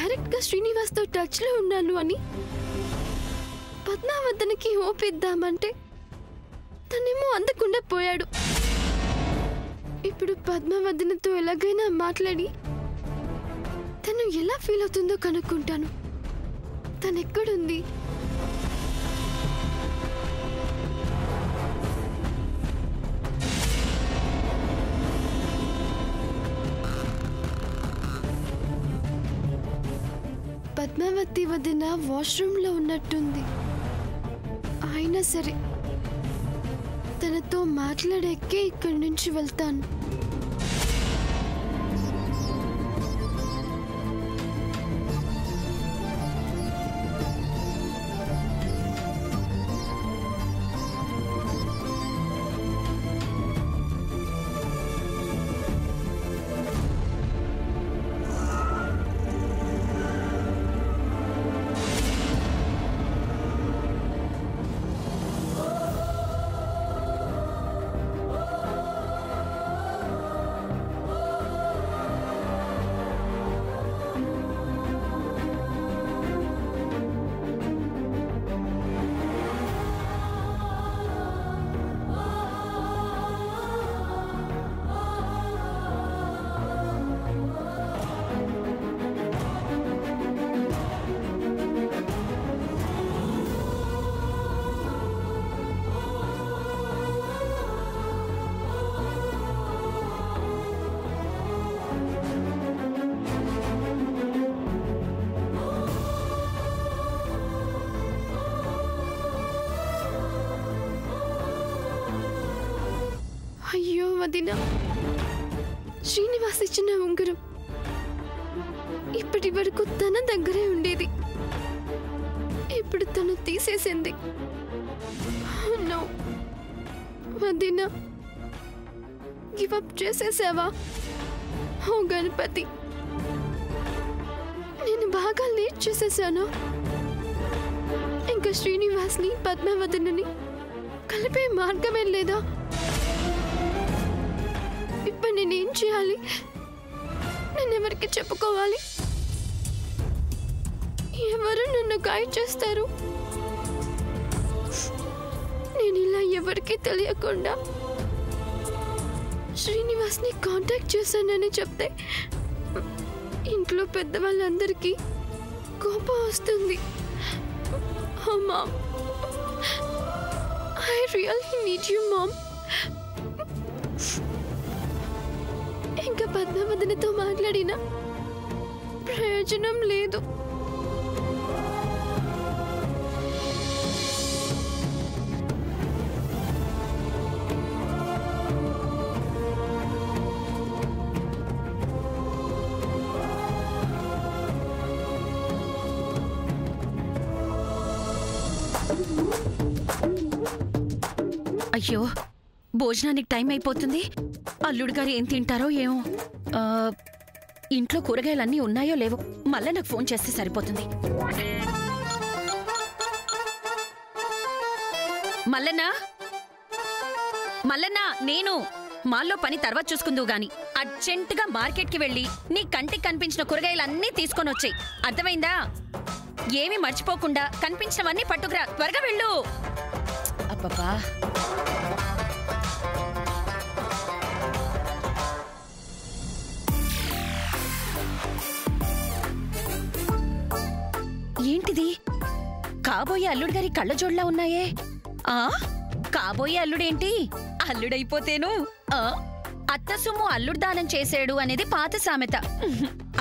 Direct గా శ్రీనివాస్ తో touch లో ఉన్నాను అని పద్మావతికి ఓపిద్దామంటే తనేమో అందకుండా పోయాడు. ఇప్పుడు పద్మావతితో ఎలాగైనా మాట్లాడి తను ఎలా ఫీల్ అవుతుందో కనుక్కుంటాను. తను ఎక్కడుంది? పద్మావతి వదిన వాష్రూమ్ లో ఉన్నట్టుంది. అయినా సరే తనతో మాట్లాడేకే ఇక్కడి నుంచి వెళ్తాను. అయ్యో వదిన, శ్రీనివాస్ ఇచ్చిన ఉంగరం ఇప్పటి వరకు తన దగ్గరే ఉండేది. ఇప్పుడు తను తీసేసింది. నో వదిన, గివ్ అప్ చేసేసావా? ఓ గణపతి, నేను బాగా లేట్ చేసేసాను. ఇంకా శ్రీనివాస్ని పద్మావతిని కలిపే మార్గమే లేదా? ఇప్పుడు నేనేం చేయాలి? నేనెవరికి చెప్పుకోవాలి? ఎవరు నన్ను గైడ్ చేస్తారు? నేను ఇలా ఎవరికి తెలియకుండా శ్రీనివాస్ని కాంటాక్ట్ చేశానని చెప్తే ఇంట్లో పెద్దవాళ్ళందరికీ కోపం వస్తుంది. Oh mom, I really need you mom. ఇంకా పద్మావతితో మాట్లాడినా ప్రయోజనం లేదు. అయ్యో, భోజనానికి టైం అయిపోతుంది. అల్లుడు గారు ఏం తింటారో ఏమో. ఇంట్లో కూరగాయలన్నీ ఉన్నాయో లేవో మళ్ళీ నాకు ఫోన్ చేస్తే సరిపోతుంది. మల్లన్నా, మల్లన్నా, నేను మాల్లో పని తర్వాత చూసుకుందువు గాని అర్జెంటుగా మార్కెట్కి వెళ్ళి నీ కంటికి కనిపించిన కూరగాయలన్నీ తీసుకొని వచ్చాయి. అర్థమైందా? ఏమీ మర్చిపోకుండా కనిపించినవన్నీ పట్టుకురా. త్వరగా వెళ్ళు. అబ్బబ్బా, ఏంటిది? కాబోయే అల్లుడు గారి కళ్ళజోడ్లా ఉన్నాయే. కాబోయే అల్లుడేంటి అల్లుడైపోతేను. అత్త సొమ్ము అల్లుడు దానం చేసాడు అనేది పాత సామెత.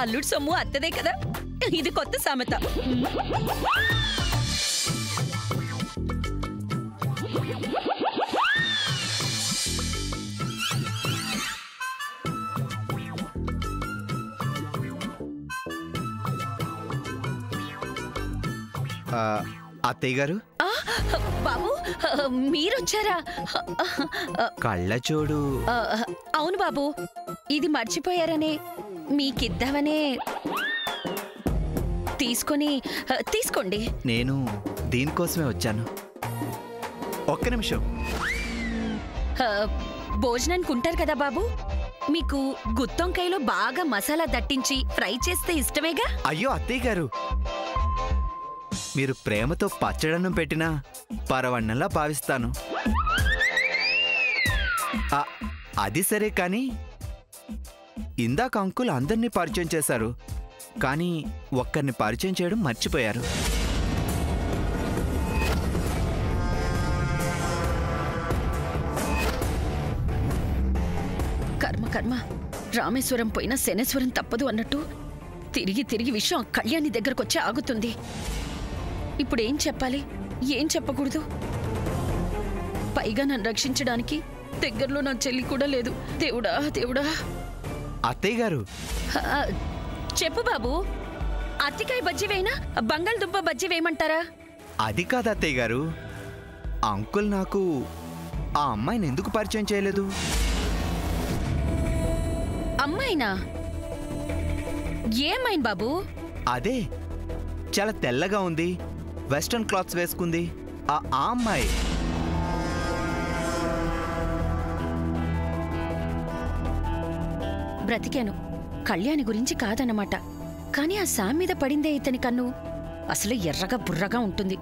అల్లుడు సొమ్ము అత్తదే కదా, ఇది కొత్త సామెత. అత్తయ్య గారు, బాబు మీరొచ్చారా? కళ్ళజోడు. అవును బాబు, ఇది మర్చిపోయారనే మీకిద్దామనే తీసుకోండి. నేను దీనికోసమే వచ్చాను. ఒక్క నిమిషం. భోజనానికి ఉంటారు కదా బాబు, మీకు గుత్తొంకాయలో బాగా మసాలా దట్టించి ఫ్రై చేస్తే ఇష్టమేగా? అయ్యో అత్తయ్య గారు, మీరు ప్రేమతో పచ్చడన్నం పెట్టినా పరవన్నలా భావిస్తాను. అది సరే కానీ ఇందాక అంకుల్ అందరినీ పరిచయం చేశారు, కానీ ఒక్కరిని పరిచయం చేయడం మర్చిపోయారు. కర్మ కర్మ, రామేశ్వరం పోయినా శనేశ్వరం తప్పదు అన్నట్టు తిరిగి తిరిగి విషయం కళ్యాణి దగ్గరకొచ్చే ఆగుతుంది. ఇప్పుడేం చెప్పాలి, ఏం చెప్పకూడదు? పైగా నన్ను రక్షించడానికి దగ్గరలో నా చెల్లి కూడా లేదు. దేవుడా దేవుడా. అత్తయ్య గారు, చెప్పు బాబు, అత్తికాయ బజ్జీ వేయనా, బంగాళదుంప బజ్జీ వేయమంటారా? అది కాదు అత్తయ్య గారు, అంకుల్ నాకు ఆ అమ్మాయిని ఎందుకు పరిచయం చేయలేదు? అమ్మాయినా? ఏమైంది బాబు? అదే, చాలా తెల్లగా ఉంది, వెస్ట్రన్ క్లాత్స్ వేసుకుంది, ఆ అమ్మాయి. బ్రతికాను, కళ్యాణి గురించి కాదన్నమాట. కానీ ఆ శామ్ మీద పడిందే ఇతని కన్ను. అసలు ఎర్రగా బుర్రగా ఉంటుంది,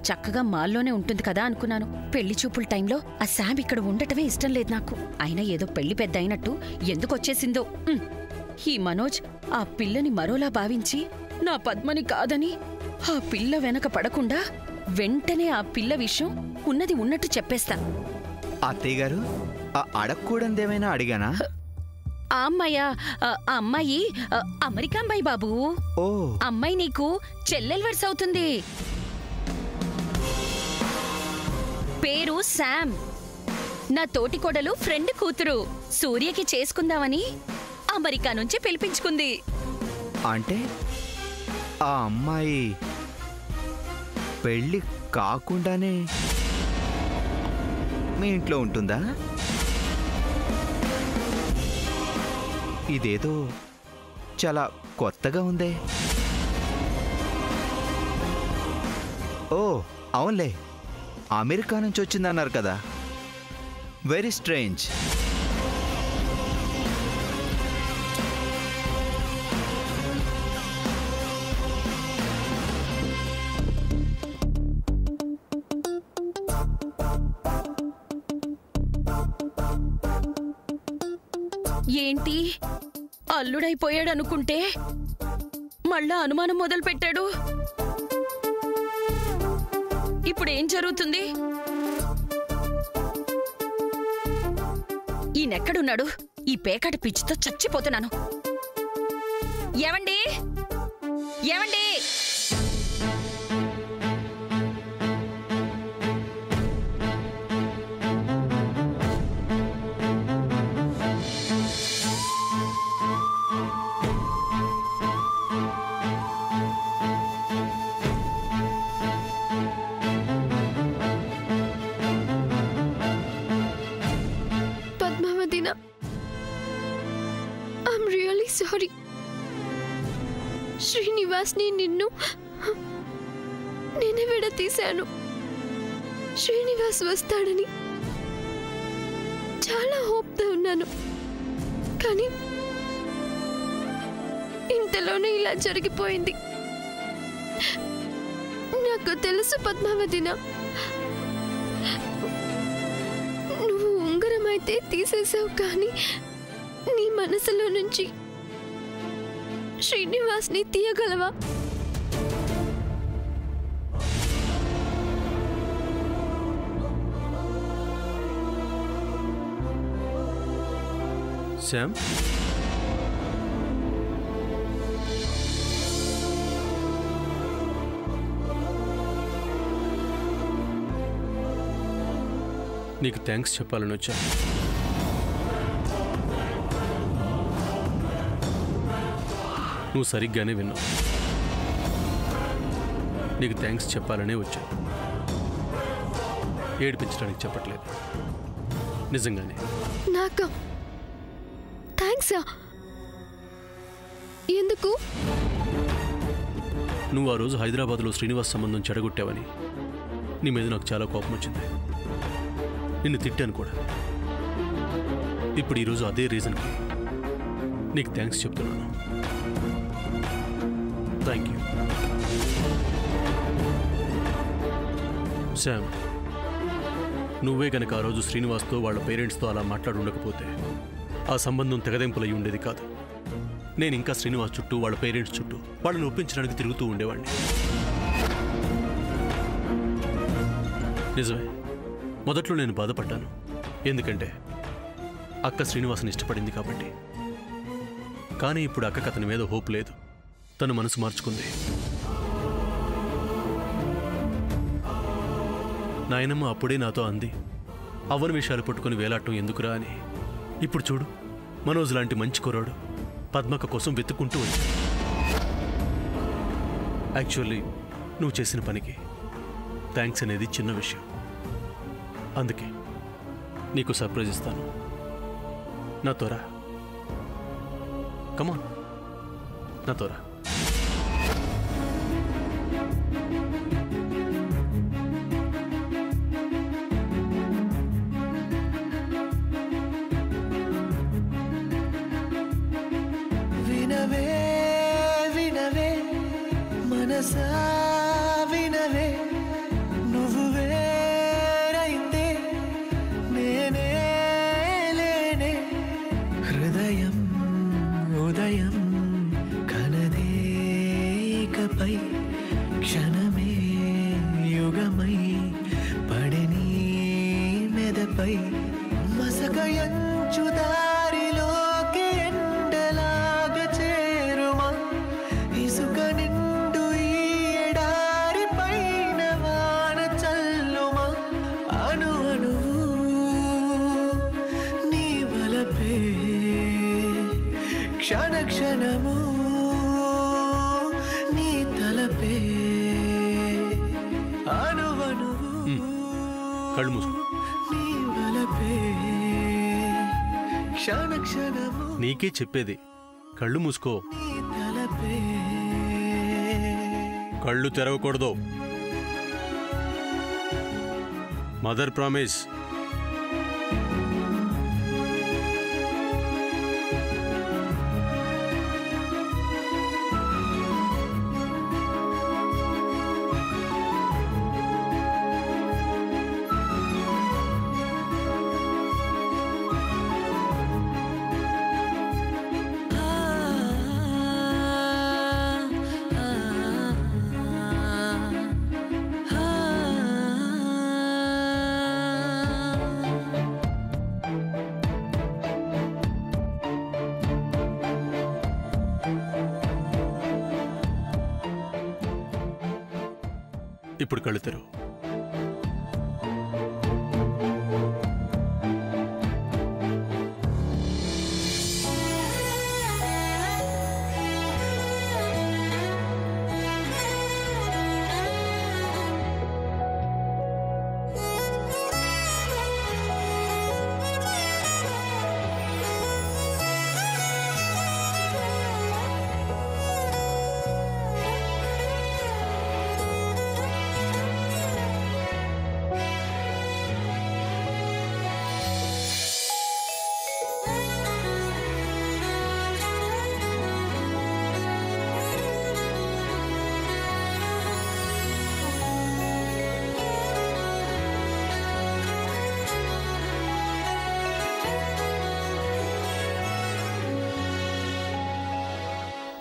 చక్కగా మాల్లోనే ఉంటుంది కదా అనుకున్నాను. పెళ్లి చూపుల టైంలో ఆ శామ్ ఇక్కడ ఉండటమే ఇష్టం లేదు నాకు. అయినా ఏదో పెళ్లి పెద్ద అయినట్టు ఎందుకొచ్చేసిందో. ఈ మనోజ్ ఆ పిల్లని మరోలా భావించి నా పద్మని కాదని ఆ పిల్ల వెనక పడకుండా వెంటనే ఆ పిల్ల విషయం ఉన్నది ఉన్నట్టు చెప్పేస్తా. అత్తయ్య గారు, అడగకూడదేమైనా అడిగానా? ఆ అమ్మాయి అమెరికా అమ్మాయి బాబు. ఓ, అమ్మాయి నీకు చెల్లెలు వరుస అవుతుంది. పేరు శామ్. నా తోటికోడలు ఫ్రెండ్ కూతురు. సూర్యకి చేసుకుందామని అమెరికా నుంచి పిలిపించుకుంది. అంటే ఆ అమ్మాయి పెళ్ళి కాకుండానే మీ ఇంట్లో ఉంటుందా? ఇదేదో చాలా కొత్తగా ఉందే. ఓ అవునులే, అమెరికా నుంచి వచ్చిందన్నారు కదా, వెరీ స్ట్రేంజ్. ఏంటి అల్లుడైపోయాడనుకుంటే మళ్ళా అనుమానం మొదలు పెట్టాడు. ఇప్పుడేం జరుగుతుంది? ఈయనెక్కడున్నాడు? ఈ పేకాట పిచ్చితో చచ్చిపోతున్నాను. ఏవండి ఏవండి, I'm really sorry. శ్రీనివాస్ని నిన్ను నేనే విడతీశాను. శ్రీనివాస్ వస్తాడని చాలా హోప్తో ఉన్నాను, కానీ ఇంతలోనే ఇలా జరిగిపోయింది. నాకు తెలుసు పద్మావతిన, నువ్వు ఉంగరం అయితే తీసేసావు, కానీ నీ మనసులో నుంచి శ్రీనివాస్ని తీయగలవా? శామ్, నీకు థ్యాంక్స్ చెప్పాలని వచ్చా. నువ్వు సరిగ్గానే విన్నావు. నీకు థ్యాంక్స్ చెప్పాలనే వచ్చా, ఏడిపించడానికి చెప్పట్లేదు. నిజంగానే. నాకా థ్యాంక్సా? ఎందుకు? నువ్వు ఆ రోజు హైదరాబాద్లో శ్రీనివాస్ సంబంధం చెడగొట్టావని నీ మీద నాకు చాలా కోపం వచ్చింది. నిన్ను తిట్టాను కూడా. ఇప్పుడు ఈరోజు అదే రీజన్కి నీకు థ్యాంక్స్ చెప్తున్నాను. Thank you Sam. నువ్వే కనుక ఆ రోజు శ్రీనివాస్తో వాళ్ళ పేరెంట్స్తో అలా మాట్లాడి ఉండకపోతే ఆ సంబంధం తెగదెంపులై ఉండేది కాదు. నేను ఇంకా శ్రీనివాస్ చుట్టూ వాళ్ళ పేరెంట్స్ చుట్టూ వాళ్ళని ఒప్పించడానికి తిరుగుతూ ఉండేవాడిని. నిజమే, మొదట్లో నేను బాధపడ్డాను. ఎందుకంటే అక్క శ్రీనివాస్ని ఇష్టపడింది కాబట్టి. కానీ ఇప్పుడు అక్కకి అతని మీద హోప్ లేదు. తను మనసు మార్చుకుంది. నాయనమ్మ అప్పుడే నాతో అంది, అవ్వని విషయాలు పట్టుకుని వేలాడటం ఎందుకురా అని. ఇప్పుడు చూడు, మనోజ్ లాంటి మంచి కుర్రాడు పద్మక్క కోసం వెతుక్కుంటూ వచ్చాడు. యాక్చువల్లీ నువ్వు చేసిన పనికి థ్యాంక్స్ అనేది చిన్న విషయం. అందుకే నీకు సర్ప్రైజ్ ఇస్తాను. నాతో రా, కమాన్, నాతో రా. వినవే వినవే మనసా వినవే, నువ్వు వేరైతే నేనే లేనే. హృదయం ఉదయం కనదే ఇకపై, క్షణమే యుగమై పడిని మెదపై. మసక ఎంచు దారిలోకి ఎండలాగా చేరుమా, ఇసుక నిండు ఈ ఎడారి పైన వాన చల్లుమా. అణు అణువు నీ వలపే, క్షణ క్షణము నీ తలపే. అణువణువు కళ్ళు మూసుకో. నీ వలపే, క్షణ క్షణము నీకే చెప్పేది, కళ్ళు మూసుకో. నీ తలపే. కళ్ళు తెరవకూడదు. Mother promise. ఇప్పుడు కళ్ళు తెరువు.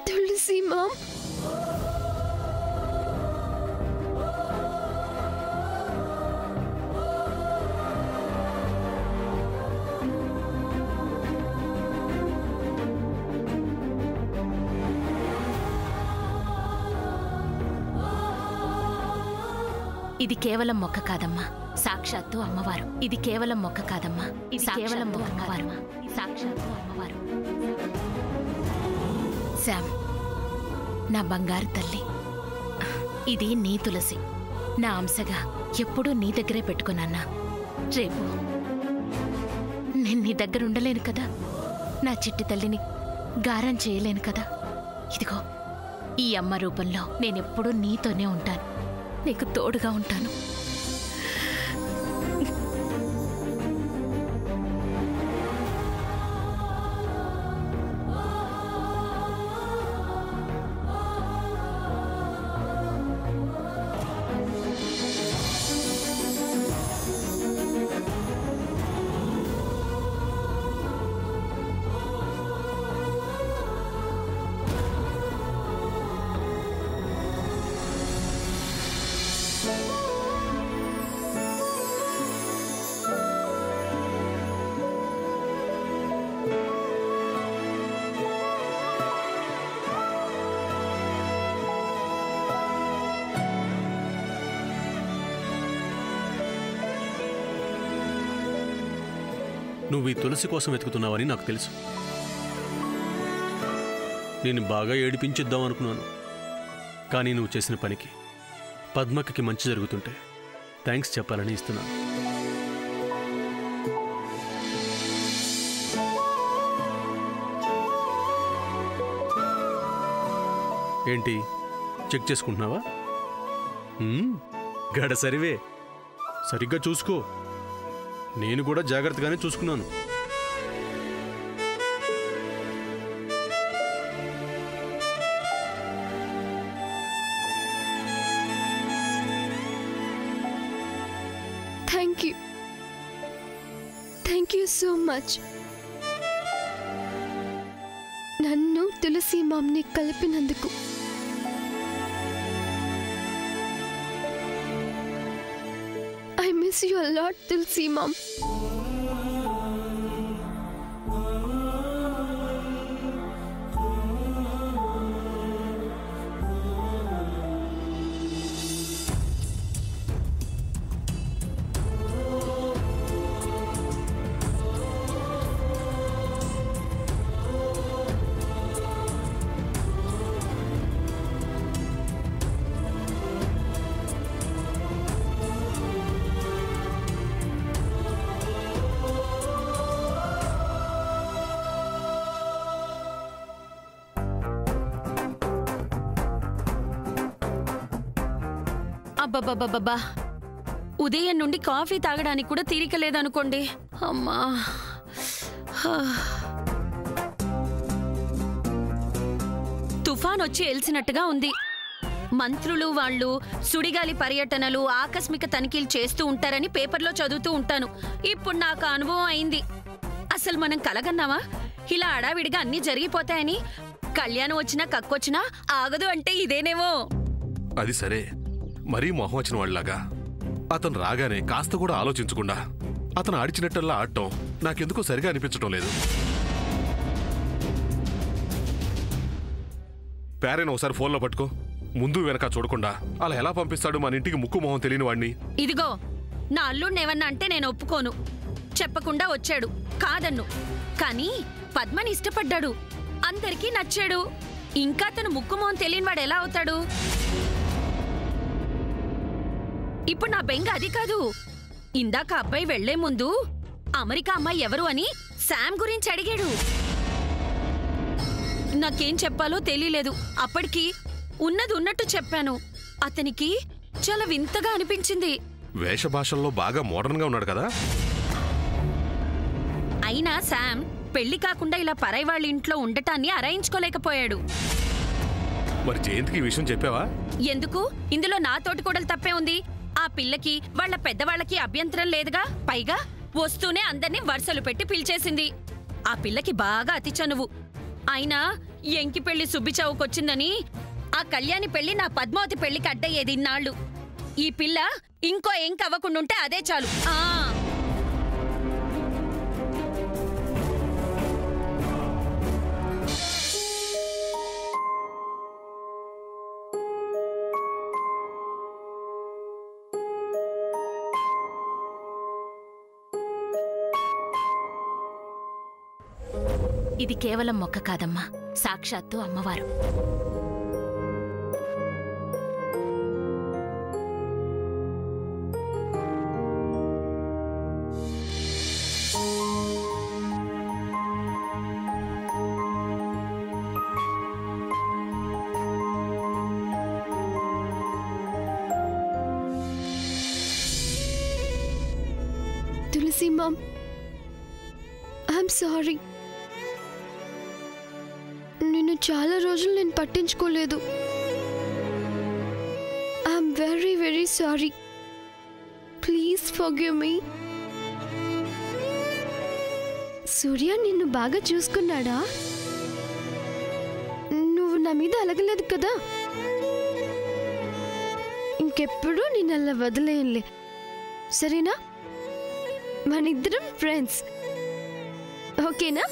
తులసి మామ్, ఇది కేవలం మొక్క కాదమ్మా, సాక్షాత్తు అమ్మవారు. ఇది కేవలం మొక్క కాదమ్మా, ఇది కేవలం అమ్మవారు, సాక్షాత్తు అమ్మవారు. శామ్, నా బంగారు తల్లి, ఇది నీ తులసి. నా అంశగా ఎప్పుడూ నీ దగ్గరే పెట్టుకున్నానా. రేపు నేను నీ దగ్గర ఉండలేను కదా, నా చిట్టి తల్లిని గారం చేయలేను కదా. ఇదిగో ఈ అమ్మ రూపంలో నేనెప్పుడూ నీతోనే ఉంటాను, నీకు తోడుగా ఉంటాను. నువ్వు ఈ తులసి కోసం వెతుకుతున్నావని నాకు తెలుసు. నేను బాగా ఏడిపించిద్దాం అనుకున్నాను. కానీ నువ్వు చేసిన పనికి పద్మక్కకి మంచి జరుగుతుంటే థ్యాంక్స్ చెప్పాలని ఇస్తున్నాను. ఏంటి చెక్ చేసుకుంటున్నావా? గడసరివే, సరిగ్గా చూసుకో. నేను కూడా జాగ్రత్తగానే చూసుకున్నాను. Thank you so much. నన్ను తులసి మామ్ని కలిపినందుకు. I miss you a lot, Tulsi Mom. అబ్బబ్బబ్బబ్బా, ఉదయం నుండి కాఫీ తాగడానికి కూడా తీరిక లేదనుకోండి. అమ్మా, తుఫాన్ వచ్చి ఎల్సినట్టుగా ఉంది. మంత్రులు వాళ్ళు సుడిగాలి పర్యటనలు, ఆకస్మిక తనిఖీలు చేస్తూ ఉంటారని పేపర్లో చదువుతూ ఉంటాను. ఇప్పుడు నాకు అనుభవం అయింది. అసలు మనం కలగన్నావా ఇలా అడావిడిగా అన్నీ జరిగిపోతాయని? కళ్యాణం వచ్చినా కక్కొచ్చినా ఆగదు అంటే ఇదేనేమో. అది సరే, మరీ మొహం వచ్చిన వాళ్ళలాగా అతను రాగానే కాస్త కూడా ఆలోచించకుండా అతను ఆడిచినట్టల్లా ఆడటం నాకెందుకో సరిగా అనిపించటం లేదు. పేరైనా ఒకసారి ఫోన్లో పట్టుకో. ముందు వెనక చూడకుండా అలా ఎలా పంపిస్తాడు మన ఇంటికి ముక్కు మొహం తెలియని వాడిని? ఇదిగో, నా అల్లుడినేమన్నా అంటే నేను ఒప్పుకోను. చెప్పకుండా వచ్చాడు, కాదన్ను. కానీ పద్మని ఇష్టపడ్డాడు, అందరికీ నచ్చాడు. ఇంకా తను ముక్కు మొహం తెలియని వాడు ఎలా అవుతాడు? ఇప్పుడు నా బెంగ అది కాదు. ఇందాక అబ్బాయి వెళ్లే ముందు అమెరికా అమ్మాయి ఎవరు అని శామ్ గురించి అడిగాడు. నాకేం చెప్పాలో తెలియలేదు. అప్పటికి ఉన్నది ఉన్నట్టు చెప్పాను. అతనికి చాలా వింతగా అనిపించింది. వేషభాషల్లో బాగా మోడర్న్ గా ఉన్నాడు కదా. అయినా శామ్ పెళ్లి కాకుండా ఇలా పరాయి వాళ్ళ ఇంట్లో ఉండటాన్ని అరాయించుకోలేకపోయాడు. మరి జయంతికి ఈ విషయం చెప్పావా? ఎందుకు? ఇందులో నా తోటి కోడలు తప్పే ఉంది. ఆ పిల్లకి వాళ్ళ పెద్దవాళ్ళకి అభ్యంతరం లేదుగా. పైగా వస్తూనే అందర్నీ వరుసలు పెట్టి పిలిచేసింది. ఆ పిల్లకి బాగా అతి చనువు. అయినా ఎంకి పెళ్లి సుబ్బి చౌకొచ్చిందని ఆ కళ్యాణి పెళ్లి నా పద్మావతి పెళ్లికి అడ్డయ్యేది ఇన్నాళ్ళు. ఈ పిల్ల ఇంకో ఎంకి అవ్వకుండుంటే అదే చాలు. ఇది కేవలం మొక్క కాదమ్మా, సాక్షాత్తు అమ్మవారు. Tulasi mom, I'm sorry. నిన్ను చాలా రోజులు నేను పట్టించుకోలేదు. I'm very very sorry. Please forgive me. Surya నిన్ను బాగా చూసుకున్నాడా? నువ్వు నా మీద అలగలేదు కదా. ఇంకెప్పుడు నేను అలా వదిలేయలే, సరేనా? మనిద్దరం ఫ్రెండ్స్, ఓకేనా?